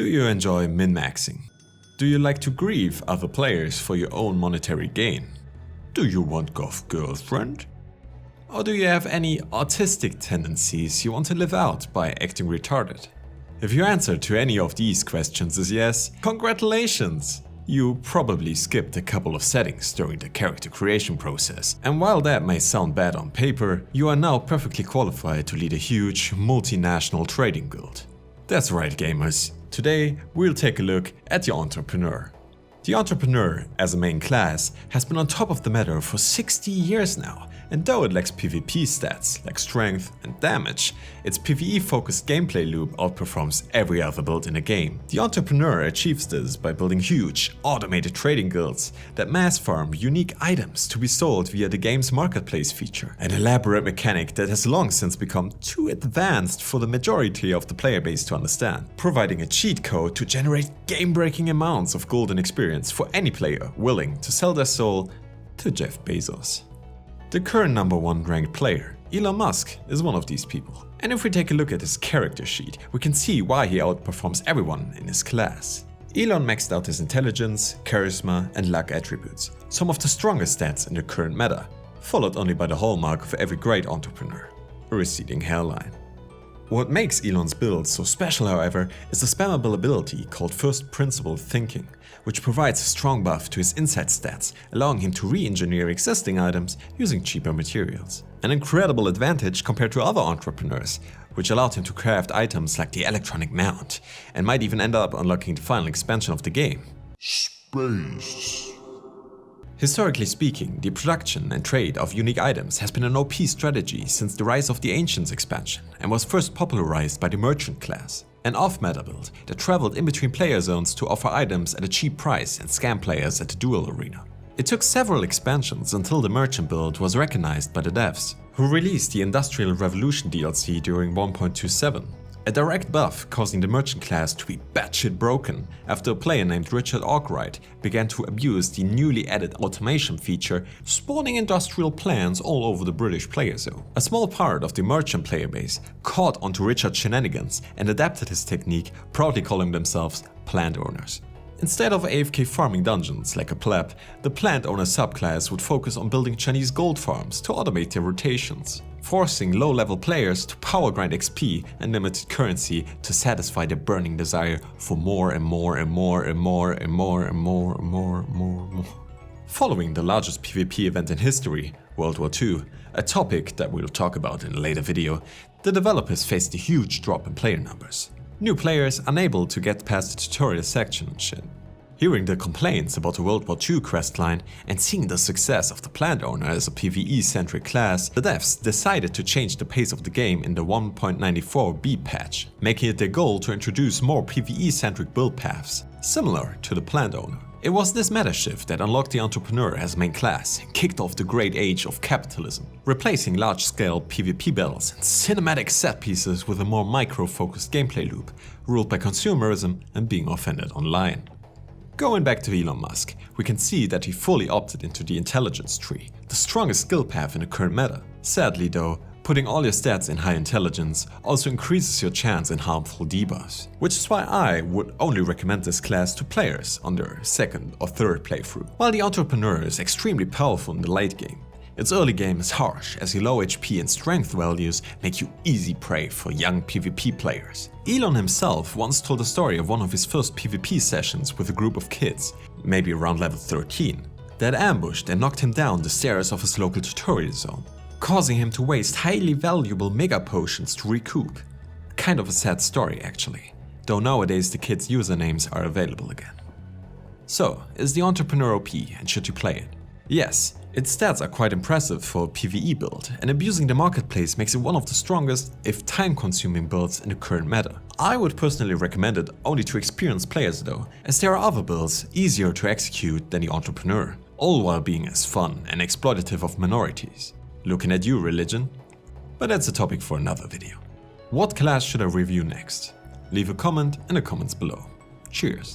Do you enjoy min-maxing? Do you like to grieve other players for your own monetary gain? Do you want goth girlfriend? Or do you have any autistic tendencies you want to live out by acting retarded? If your answer to any of these questions is yes, congratulations! You probably skipped a couple of settings during the character creation process, and while that may sound bad on paper, you are now perfectly qualified to lead a huge, multinational trading guild. That's right, gamers. Today, we'll take a look at the entrepreneur. The entrepreneur, as a main class, has been on top of the meta for 60 years now, and though it lacks PvP stats like strength and damage, its PvE-focused gameplay loop outperforms every other build in the game. The entrepreneur achieves this by building huge, automated trading guilds that mass farm unique items to be sold via the game's marketplace feature, an elaborate mechanic that has long since become too advanced for the majority of the player base to understand, providing a cheat code to generate game-breaking amounts of golden experience for any player willing to sell their soul to Jeff Bezos. The current #1 ranked player, Elon Musk, is one of these people. And if we take a look at his character sheet, we can see why he outperforms everyone in his class. Elon maxed out his intelligence, charisma, and luck attributes, some of the strongest stats in the current meta, followed only by the hallmark of every great entrepreneur, a receding hairline. What makes Elon's build so special, however, is the spammable ability called First Principle Thinking, which provides a strong buff to his insight stats, allowing him to re-engineer existing items using cheaper materials. An incredible advantage compared to other entrepreneurs, which allowed him to craft items like the electronic mount, and might even end up unlocking the final expansion of the game. Space. Historically speaking, the production and trade of unique items has been an OP strategy since the Rise of the Ancients expansion and was first popularized by the merchant class, an off-meta build that traveled in between player zones to offer items at a cheap price and scam players at the duel arena. It took several expansions until the merchant build was recognized by the devs, who released the Industrial Revolution DLC during 1.27. A direct buff causing the merchant class to be batshit broken after a player named Richard Arkwright began to abuse the newly added automation feature, spawning industrial plants all over the British player zone. A small part of the merchant player base caught onto Richard's shenanigans and adapted his technique, proudly calling themselves plant owners. Instead of AFK farming dungeons like a pleb, the plant owner subclass would focus on building Chinese gold farms to automate their rotations, forcing low-level players to power grind XP and limited currency to satisfy their burning desire for more and more and more and more and more and more and more and more. Following the largest PvP event in history, World War II, a topic that we'll talk about in a later video, the developers faced a huge drop in player numbers. New players unable to get past the tutorial section and shit. Hearing the complaints about the World War II questline and seeing the success of the plant owner as a PvE-centric class, the devs decided to change the pace of the game in the 1.94b patch, making it their goal to introduce more PvE-centric build paths, similar to the plant owner. It was this meta shift that unlocked the entrepreneur as main class and kicked off the great age of capitalism, replacing large-scale PvP battles and cinematic set pieces with a more micro-focused gameplay loop, ruled by consumerism and being offended online. Going back to Elon Musk, we can see that he fully opted into the intelligence tree, the strongest skill path in the current meta. Sadly though, putting all your stats in high intelligence also increases your chance in harmful debuffs, which is why I would only recommend this class to players on their second or third playthrough. While the entrepreneur is extremely powerful in the late game, its early game is harsh as your low HP and strength values make you easy prey for young PvP players. Elon himself once told a story of one of his first PvP sessions with a group of kids, maybe around level 13, that ambushed and knocked him down the stairs of his local tutorial zone, causing him to waste highly valuable mega potions to recoup. Kind of a sad story actually, though nowadays the kids' usernames are available again. So, is the entrepreneur OP and should you play it? Yes, its stats are quite impressive for a PvE build, and abusing the marketplace makes it one of the strongest, if time-consuming builds in the current meta. I would personally recommend it only to experienced players though, as there are other builds easier to execute than the entrepreneur, all while being as fun and exploitative of minorities. Looking at you, religion? But that's a topic for another video. What class should I review next? Leave a comment in the comments below. Cheers!